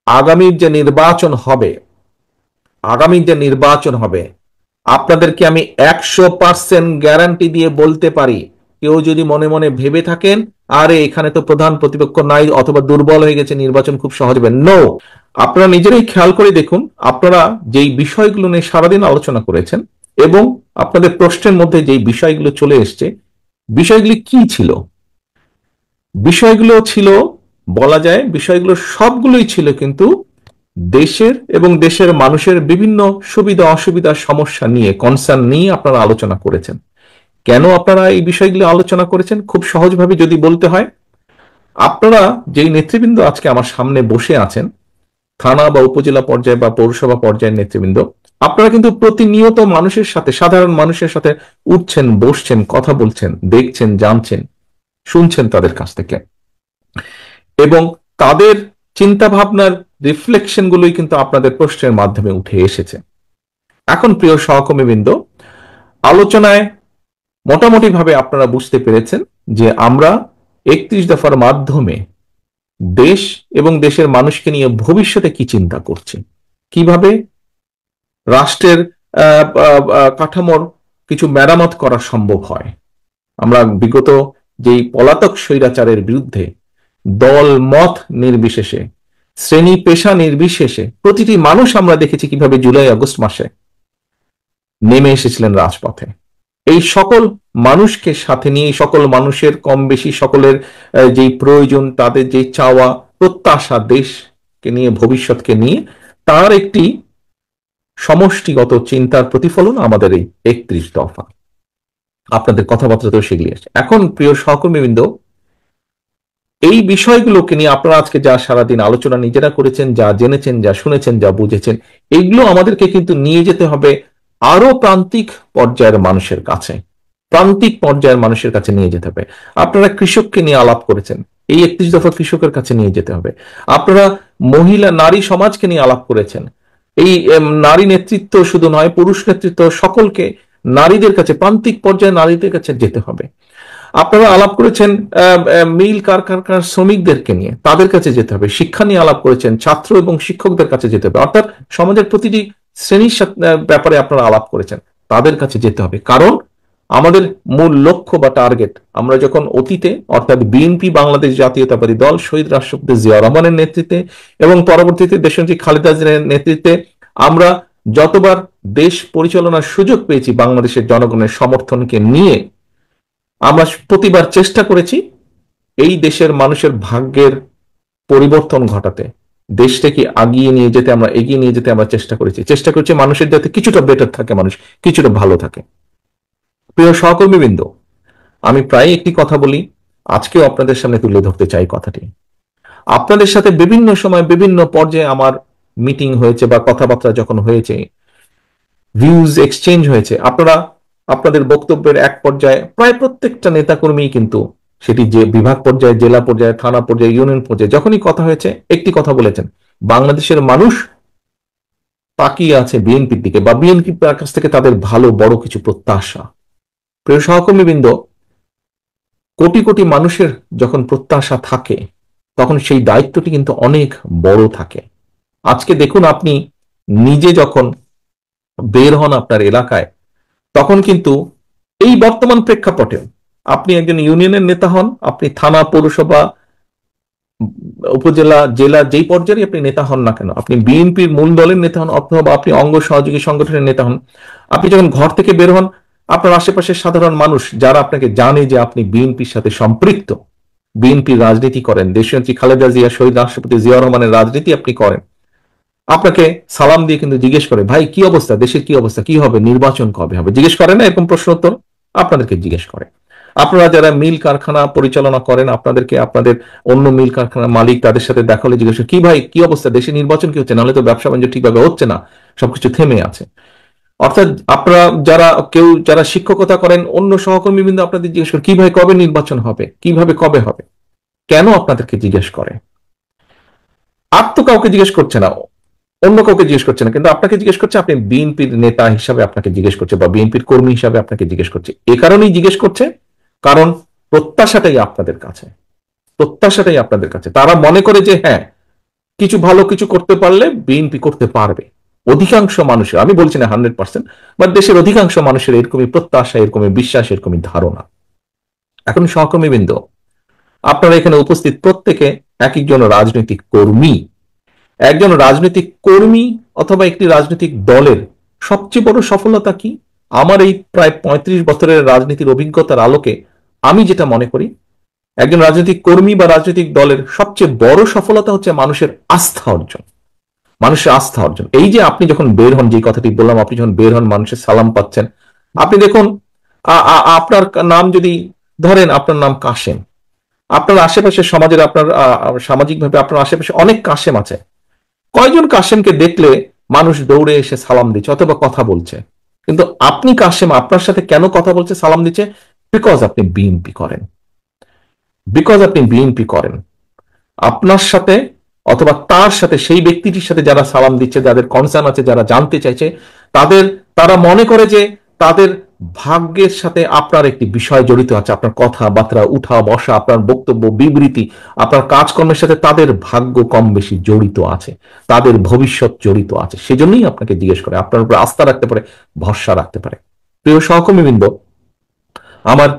আগামীর যে নির্বাচন হবে, আপনাদেরকে আমি 100% গ্যারান্টি দিয়ে বলতে পারি, কেউ যদি মনে মনে ভেবে থাকেন আরে এখানে তো প্রধান প্রতিপক্ষ নাই অথবা দুর্বল হয়ে গেছে, নির্বাচন খুব সহজ হবে, নো। আপনারা নিজেরাই খেয়াল করে দেখুন, আপনারা যেই বিষয়গুলো নিয়ে সারাদিন আলোচনা করেছেন এবং আপনাদের প্রশ্নের মধ্যে যেই বিষয়গুলো চলে এসছে, বিষয়গুলি কি ছিল? বিষয়গুলো ছিল, বলা যায় বিষয়গুলো সবগুলোই ছিল কিন্তু দেশের এবং দেশের মানুষের বিভিন্ন সুবিধা অসুবিধা সমস্যা নিয়ে, কনসার্ন নিয়ে আপনারা আলোচনা করেছেন। কেন আপনারা এই বিষয়গুলো আলোচনা করেছেন? খুব সহজভাবে যদি বলতে হয়, আপনারা যেই নেতৃবৃন্দ আজকে আমার সামনে বসে আছেন, থানা বা উপজেলা পর্যায়ে বা পৌরসভা পর্যায়ের নেতৃবৃন্দ, আপনারা কিন্তু প্রতিনিয়ত মানুষের সাথে, সাধারণ মানুষের সাথে উঠছেন, বসছেন, কথা বলছেন, দেখছেন, জানছেন, শুনছেন তাদের কাছ থেকে, এবং তাদের চিন্তা ভাবনার রিফ্লেকশন গুলোই কিন্তু আপনাদের প্রশ্নের মাধ্যমে উঠে এসেছে। এখন প্রিয় সহকর্মীবৃন্দ, আলোচনায় মোটামুটি ভাবে আপনারা বুঝতে পেরেছেন যে আমরা 31 দফার মাধ্যমে দেশ এবং দেশের মানুষকে নিয়ে ভবিষ্যতে কি চিন্তা করছি, কিভাবে রাষ্ট্রের কাঠামোর কিছু মেরামত করা সম্ভব হয়। আমরা বিগত যেই পলাতক স্বৈরাচারের বিরুদ্ধে দল মত নির্বিশেষে, শ্রেণী পেশা নির্বিশেষে প্রতিটি মানুষ আমরা দেখেছি কিভাবে জুলাই আগস্ট মাসে নেমে এসেছিলেন রাজপথে। এই সকল মানুষকে সাথে নিয়ে, সকল মানুষের কম বেশি সকলের যেই প্রয়োজন, তাদের যে চাওয়া প্রত্যাশা, দেশকে নিয়ে, ভবিষ্যৎকে নিয়ে, তার একটি সমষ্টিগত চিন্তার প্রতিফলন আমাদের এই 31 দফা। আপনাদের কথাবার্তাতেও সেগুলি আছে। এখন প্রিয় সহকর্মীবৃন্দ, এই বিষয়গুলোকে নিয়ে আপনারা আজকে যা সারাদিন আলোচনা নিজেরা করেছেন, যা জেনেছেন, যা শুনেছেন, যা বুঝেছেন, এগুলো আমাদেরকে কিন্তু নিয়ে যেতে হবে আরো প্রান্তিক পর্যায়ের মানুষের কাছে, নিয়ে যেতে হবে। আপনারা কৃষককে নিয়ে আলাপ করেছেন, এই 31 দফা কৃষকের কাছে নিয়ে যেতে হবে। আপনারা মহিলা নারী সমাজকে নিয়ে আলাপ করেছেন, এই নারী নেতৃত্ব শুধু নয়, পুরুষ নেতৃত্ব, সকলকে, নারীদের কাছে, প্রান্তিক পর্যায়ে নারীদের কাছে যেতে হবে। আপনারা আলাপ করেছেন মিল কারখানার শ্রমিকদেরকে নিয়ে, তাদের কাছে যেতে হবে। শিক্ষা নিয়ে আলাপ করেছেন, ছাত্র এবং শিক্ষকদের কাছে যেতে হবে। অর্থাৎ সমাজের প্রতিটি শ্রেণীর ব্যাপারে আপনারা আলাপ করেছেন, তাদের কাছে যেতে হবে। কারণ আমাদের মূল লক্ষ্য বা টার্গেট, আমরা যখন অতীতে অর্থাৎ বিএনপি বাংলাদেশ জাতীয়তাবাদী দল শহীদ রাষ্ট্রপতি জিয়া রহমানের নেতৃত্বে এবং পরবর্তীতে দেশনেত্রী খালেদা জিয়ার নেতৃত্বে আমরা যতবার দেশ পরিচালনার সুযোগ পেয়েছি বাংলাদেশের জনগণের সমর্থনকে নিয়ে, আমরা প্রতিবার চেষ্টা করেছি এই দেশের মানুষের ভাগ্যের পরিবর্তন ঘটাতে, দেশটাকে এগিয়ে নিয়ে যেতে আমরা চেষ্টা করেছি মানুষের যাতে কিছুটা বেটার থাকে, মানুষ কিছুটা ভালো থাকে। প্রিয় সহকর্মীবৃন্দ, আমি প্রায় একটি কথা বলি, আজকেও আপনাদের সামনে তুলে ধরতে চাই কথাটি। আপনাদের সাথে বিভিন্ন সময় বিভিন্ন পর্যায়ে আমার মিটিং হয়েছে বা কথাবার্তা যখন হয়েছে, ভিউজ এক্সচেঞ্জ হয়েছে, আপনারা আপনাদের বক্তব্যের এক পর্যায়ে প্রায় প্রত্যেকটা নেতাকর্মী কিন্তু, সেটি যে বিভাগ পর্যায়ে, জেলা পর্যায়ে, থানা পর্যায়ে, ইউনিয়ন পর্যায়ে, যখনই কথা হয়েছে একটি কথা বলেছেন, বাংলাদেশের মানুষ তাকিয়ে আছে বিএনপির দিকে বা বিএনপির কাছ থেকে তাদের ভালো বড় কিছু প্রত্যাশা। প্রিয় সহকর্মীবৃন্দ, কোটি কোটি মানুষের যখন প্রত্যাশা থাকে তখন সেই দায়িত্বটি কিন্তু অনেক বড় থাকে। আজকে দেখুন, আপনি নিজে যখন বের হন আপনার এলাকায়, তখন কিন্তু এই বর্তমান প্রেক্ষাপটে আপনি একজন ইউনিয়নের নেতা হন, আপনি থানা, পৌরসভা, উপজেলা, জেলা, যেই পর্যায়ে আপনি নেতা হন না কেন, আপনি বিএনপির মূল দলের নেতা হন অথবা আপনি অঙ্গ সহযোগী সংগঠনের নেতা হন, আপনি যখন ঘর থেকে বের হন, আপনার আশেপাশের সাধারণ মানুষ যারা আপনাকে জানে যে আপনি বিএনপির সাথে সম্পৃক্ত, বিএনপির রাজনীতি করেন, দেশনেত্রী খালেদা জিয়া, শহীদ রাষ্ট্রপতি জিয়া রহমানের রাজনীতি আপনি করেন, আপনাকে সালাম দিয়ে কিন্তু জিজ্ঞেস করে, ভাই কি অবস্থা, দেশের কি অবস্থা, কি হবে, নির্বাচন কবে হবে, জিজ্ঞেস করে না? এরকম প্রশ্ন উত্তর আপনাদেরকে জিজ্ঞেস করে। আপনারা যারা মিল কারখানা পরিচালনা করেন, আপনাদেরকে আপনাদের অন্য মিল কারখানার মালিক, তাদের সাথে দেখা হলে জিজ্ঞেস করে, কি ভাই কি অবস্থা, দেশে নির্বাচন কি হচ্ছে, নাহলে তো ব্যবসা বাণিজ্য ঠিকভাবে হচ্ছে না, সবকিছু থেমে আছে। অর্থাৎ আপনারা যারা শিক্ষকতা করেন, অন্য সহকর্মী বিন্দু আপনাদের জিজ্ঞেস করে, কি ভাই কবে নির্বাচন হবে, কিভাবে কবে হবে। কেন আপনাদেরকে জিজ্ঞেস করে? আর তো কাউকে জিজ্ঞেস করছে না, অন্য কাউকে জিজ্ঞেস করছে না, কিন্তু আপনাকে জিজ্ঞেস করছে, আপনি বিএনপির নেতা হিসাবে আপনাকে জিজ্ঞেস করছে বা বিএনপির কর্মী হিসাবে আপনাকে জিজ্ঞেস করছে। এ কারণেই জিজ্ঞেস করছে, কারণ প্রত্যাশাটাই আপনাদের কাছে, তারা মনে করে যে হ্যাঁ, কিছু ভালো কিছু করতে পারলে বিএনপি করতে পারবে। অধিকাংশ মানুষের, আমি বলছি না 100%, বাট দেশের অধিকাংশ মানুষের এরকমই প্রত্যাশা, এরকমই বিশ্বাস, এরকমই ধারণা। এখন সহকর্মীবৃন্দ, আপনারা এখানে উপস্থিত প্রত্যেকে এক একজন রাজনৈতিক কর্মী। একজন রাজনৈতিক কর্মী অথবা একটি রাজনৈতিক দলের সবচেয়ে বড় সফলতা কি? আমার এই প্রায় 35 বছরের রাজনীতির অভিজ্ঞতার আলোকে আমি যেটা মনে করি, একজন রাজনৈতিক কর্মী বা রাজনৈতিক দলের সবচেয়ে বড় সফলতা হচ্ছে মানুষের আস্থা অর্জন। মানুষের আস্থা অর্জন। এই যে আপনি যখন বের হন, যে কথাটি বললাম, আপনি যখন বের হন মানুষের সালাম পাচ্ছেন, আপনি দেখুন আপনার নাম যদি ধরেন, আপনার নাম কাশেম, আপনার আশেপাশে সমাজের, আপনার সামাজিকভাবে আপনার আশেপাশে অনেক কাশেম আছে। কয়জন কাশেমকে দেখলে মানুষ দৌড়ে এসে সালাম দিচ্ছে অথবা কথা বলছে? কিন্তু আপনি কাশেম, আপনার সাথে কেন কথা বলছে, সালাম দিচ্ছে? বিকজ আপনি বিএনপি করেন। বিকজ আপনি বিএনপি করেন। আপনার সাথে অথবা তার সাথে, সেই ব্যক্তিটির সাথে যারা সালাম দিচ্ছে, যাদের কনসার্ন আছে, যারা জানতে চাইছে, তারা মনে করে যে তাদের ভাগ্যের সাথে আপনার একটি বিষয় জড়িত আছে। আপনার কথাবার্তা, উঠা বসা, আপনার বক্তব্য, বিবৃতি, আপনার কাজকর্মের সাথে তাদের ভাগ্য কম বেশি জড়িত আছে, তাদের ভবিষ্যৎ জড়িত আছে। সেজন্যই আপনাকে জিজ্ঞেস করে, আপনার উপর আস্থা রাখতে পারে, ভরসা রাখতে পারে। প্রিয় সহকর্মীবৃন্দ, আমার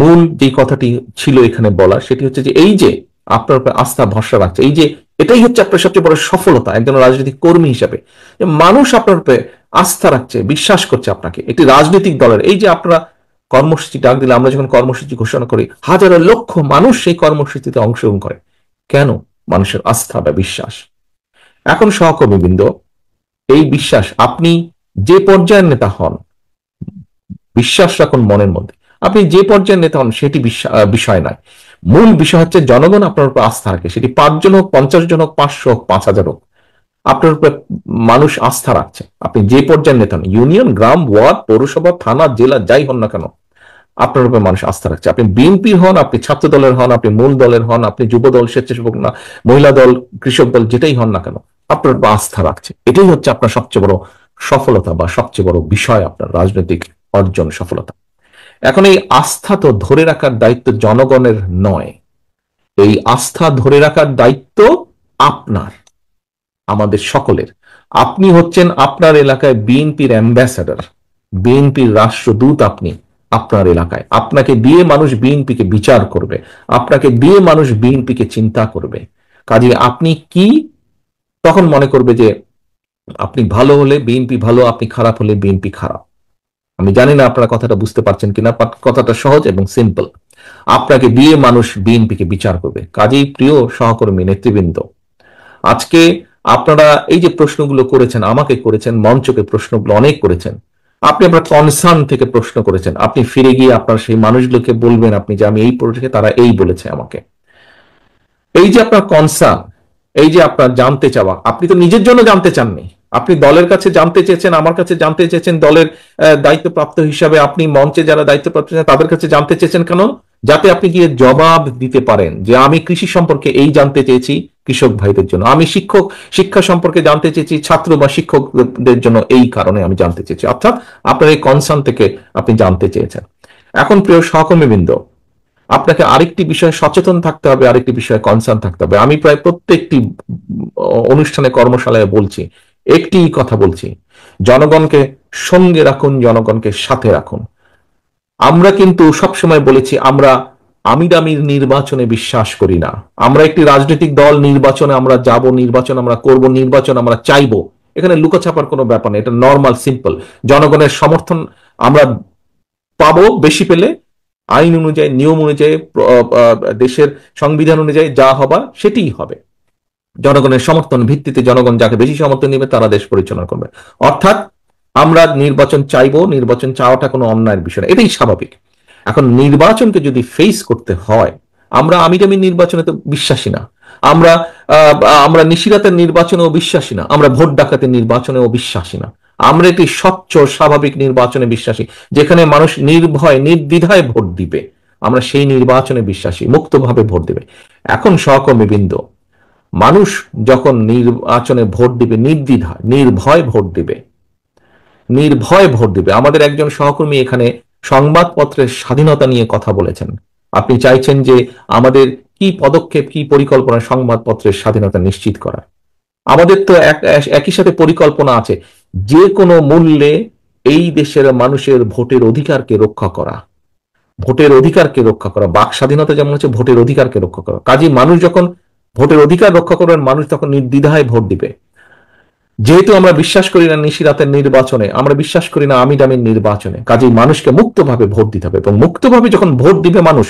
মূল যে কথাটি ছিল এখানে বলা, সেটি হচ্ছে যে এই যে আপনার উপর আস্থা ভরসা রাখছে, এই যে এটাই হচ্ছে আপনার সবচেয়ে বড় সফলতা একজন রাজনৈতিক কর্মী হিসেবে, যে মানুষ আপনার উপরে আস্থা রাখছে, বিশ্বাস করছে আপনাকে। একটি রাজনৈতিক দলের এই যে আপনারা কর্মসূচি ডাক দিলে, আমরা যখন কর্মসূচি ঘোষণা করি, হাজারো লক্ষ মানুষ সেই কর্মসূচিতে অংশগ্রহণ করে। কেন? মানুষের আস্থা বা বিশ্বাস। এখন সহকর্মীবৃন্দ, এই বিশ্বাস, আপনি যে পর্যায়ের নেতা হন, বিশ্বাস রাখুন মনের মধ্যে। আপনি যে পর্যায়ের নেতা হন সেটি বিষয় নয়। মূল বিষয় হচ্ছে জনগণ আপনার উপর আস্থা রাখে। সেটি 5 জন হোক, 50 জন হোক, 500 হোক, 5000 হোক, আপনার উপরে মানুষ আস্থা রাখছে। আপনি যে পর্যায়ের নেতা হন, ইউনিয়ন, গ্রাম, ওয়ার্ড, পৌরসভা, থানা, জেলা, যাই হন না কেন, আপনার উপরে মানুষ আস্থা রাখছে। আপনি বিএনপি হন, আপনি ছাত্র দলের হন, আপনি মূল দলের হন, আপনি যুব দল, স্বেচ্ছাসেবক না, মহিলা দল, কৃষক দল, যেটাই হন না কেন, আপনার উপর আস্থা রাখছে। এটাই হচ্ছে আপনার সবচেয়ে বড় সফলতা বা সবচেয়ে বড় বিষয়, আপনার রাজনৈতিক অর্জন, সফলতা। এখন এই আস্থা তো ধরে রাখার দায়িত্ব জনগণের নয়। এই আস্থা ধরে রাখার দায়িত্ব আপনার, আমাদের সকলের। আপনি হচ্ছেন আপনার এলাকায় বিএনপির অ্যাম্বাসাডর, বিএনপির রাষ্ট্রদূত। আপনি আপনার এলাকায়, আপনাকে দিয়ে মানুষ বিএনপিকে বিচার করবে, আপনাকে দিয়ে মানুষ বিএনপিকে চিন্তা করবে। কাজে আপনি কি তখন মনে করবে যে আপনি ভালো হলে বিএনপি ভালো, আপনি খারাপ হলে বিএনপি খারাপ। আমি জানি না আপনারা কথাটা বুঝতে পারছেন কিনা, কথাটা সহজ এবং সিম্পল। আপনাকে দিয়ে মানুষ বিএনপিকে বিচার করবে। কাজেই প্রিয় সহকর্মী নেতৃবৃন্দ, আজকে আপনারা এই যে প্রশ্নগুলো করেছেন, আমাকে করেছেন, মঞ্চকে প্রশ্নগুলো অনেক করেছেন, আপনি আপনার কনসার্ন থেকে প্রশ্ন করেছেন। আপনি ফিরে গিয়ে আপনার সেই মানুষগুলোকে বলবেন আপনি যে আমি এই পড়েছি, তারা এই বলেছে আমাকে। এই যে আপনার কনসার্ন, এই যে আপনার জানতে চাওয়া, আপনি তো নিজের জন্য জানতে চাননি, আপনি দলের কাছে জানতে চেয়েছেন, আমার কাছে জানতে চেয়েছেন, দলের দায়িত্বপ্রাপ্ত হিসাবে আপনি মঞ্চে যারা দায়িত্বপ্রাপ্ত তাদের কাছে জানতে চেয়েছেন। কেন? যাতে আপনি গিয়ে জবাব দিতে পারেন যে আমি কৃষি সম্পর্কে এই জানতে চেয়েছি কৃষক ভাইদের জন্য, আমি শিক্ষা সম্পর্কে জানতে চেয়েছি ছাত্র বা শিক্ষকদের জন্য, এই কারণে আমি জানতে চেয়েছি। অর্থাৎ আপনার এই কনসার্ন থেকে আপনি জানতে চেয়েছেন। এখন প্রিয় সহকর্মীবৃন্দ, আপনাকে আরেকটি বিষয়ে সচেতন থাকতে হবে, আরেকটি বিষয়ে কনসার্ন থাকতে হবে। আমি প্রায় প্রত্যেকটি অনুষ্ঠানে, কর্মশালায় বলছি, একটি কথা বলছি, জনগণকে সঙ্গে রাখুন, জনগণকে সাথে রাখুন। আমরা কিন্তু সবসময় বলেছি আমরা আমির নির্বাচনে বিশ্বাস করি না। আমরা একটি রাজনৈতিক দল, নির্বাচনে আমরা যাব, নির্বাচন আমরা করব, নির্বাচন আমরা চাইবো, এখানে লুকাছাপার কোনো ব্যাপার নেই। এটা নর্মাল, সিম্পল। জনগণের সমর্থন আমরা পাবো, বেশি পেলে আইন অনুযায়ী, নিয়ম অনুযায়ী, দেশের সংবিধান অনুযায়ী যা হবার সেটিই হবে। জনগণের সমর্থন ভিত্তিতে জনগণ যাকে বেশি সমর্থন নেবে তারা দেশ পরিচালনা করবে। অর্থাৎ আমরা নির্বাচন চাইবো, নির্বাচন চাওয়াটা কোনো অন্যায়ের বিষয় না, এটাই স্বাভাবিক। এখন নির্বাচনকে যদি ফেস করতে হয়, আমরা আমিরামি নির্বাচনে তো বিশ্বাসী না, আমরা আমরা নিশিরাতের নির্বাচনেও বিশ্বাসী না, আমরা ভোট ডাকাতের নির্বাচনেও বিশ্বাসী না। আমরা একটি স্বচ্ছ স্বাভাবিক নির্বাচনে বিশ্বাসী, যেখানে মানুষ নির্ভয় নির্দ্বিধায় ভোট দিবে। আমরা সেই নির্বাচনে বিশ্বাসী, মুক্তভাবে ভোট দিবে। এখন সহকর্মীবৃন্দ, মানুষ যখন নির্বাচনে ভোট দিবে নির্দ্বিধায়, নির্ভয় ভোট দিবে, নির্ভয় ভোট দিবে। আমাদের একজন সহকর্মী এখানে সংবাদপত্রের স্বাধীনতা নিয়ে কথা বলেছেন। আপনি চাইছেন যে আমাদের কি পদক্ষেপ, কি পরিকল্পনা সংবাদপত্রের স্বাধীনতা নিশ্চিত করা। আমাদের তো একই সাথে পরিকল্পনা আছে যে কোনো মূল্যে এই দেশের মানুষের ভোটের অধিকারকে রক্ষা করা, ভোটের অধিকারকে রক্ষা করা, বাক স্বাধীনতা যেমন হচ্ছে ভোটের অধিকারকে রক্ষা করা। কাজী মানুষ যখন ভোটের অধিকার রক্ষা করবেন, মানুষ তখন নির্দ্বিধায় ভোট দিবে। যেহেতু আমরা বিশ্বাস করি না নিশিরাতের নির্বাচনে, আমরা বিশ্বাস করি না আমি দামির নির্বাচনে, কাজেই মানুষকে মুক্তভাবে ভোট দিতে হবে, এবং মুক্তভাবে যখন ভোট দিবে মানুষ,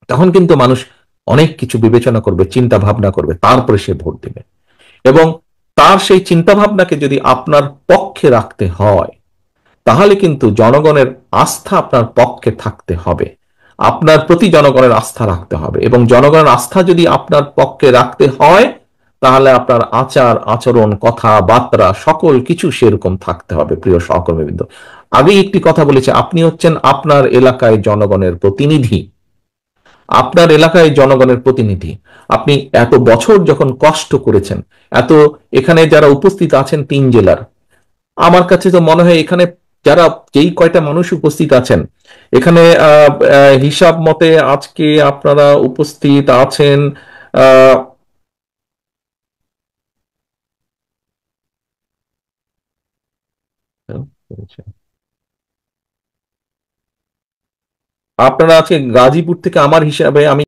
তখন কিন্তু মানুষ অনেক কিছু বিবেচনা করবে, চিন্তা ভাবনা করবে, তারপরে সে ভোট দিবে। এবং তার সেই চিন্তা ভাবনাকে যদি আপনার পক্ষে রাখতে হয়, তাহলে কিন্তু জনগণের আস্থা আপনার পক্ষে থাকতে হবে, আপনার প্রতি জনগণের আস্থা রাখতে হবে। এবং জনগণের আস্থা যদি আপনার পক্ষে রাখতে হয়, তাহলে আপনার আচার আচরণ কথাবার্তা সকল কিছু সেরকম থাকতে হবে। প্রিয় সহকর্মীবৃন্দ, আগে একটি কথা বলেছে, আপনি হচ্ছেন আপনার এলাকায় জনগণের প্রতিনিধি, আপনার এলাকায় জনগণের প্রতিনিধি। আপনি এত বছর যখন কষ্ট করেছেন, এত, এখানে যারা উপস্থিত আছেন 3 জেলার, আমার কাছে তো মনে হয় এখানে যারা, যেই কয়টা মানুষ উপস্থিত আছেন এখানে, হিসাব মতে আজকে আপনারা উপস্থিত আছেন আহ আপনারা আজকে গাজীপুর থেকে, আমার হিসাবে আমি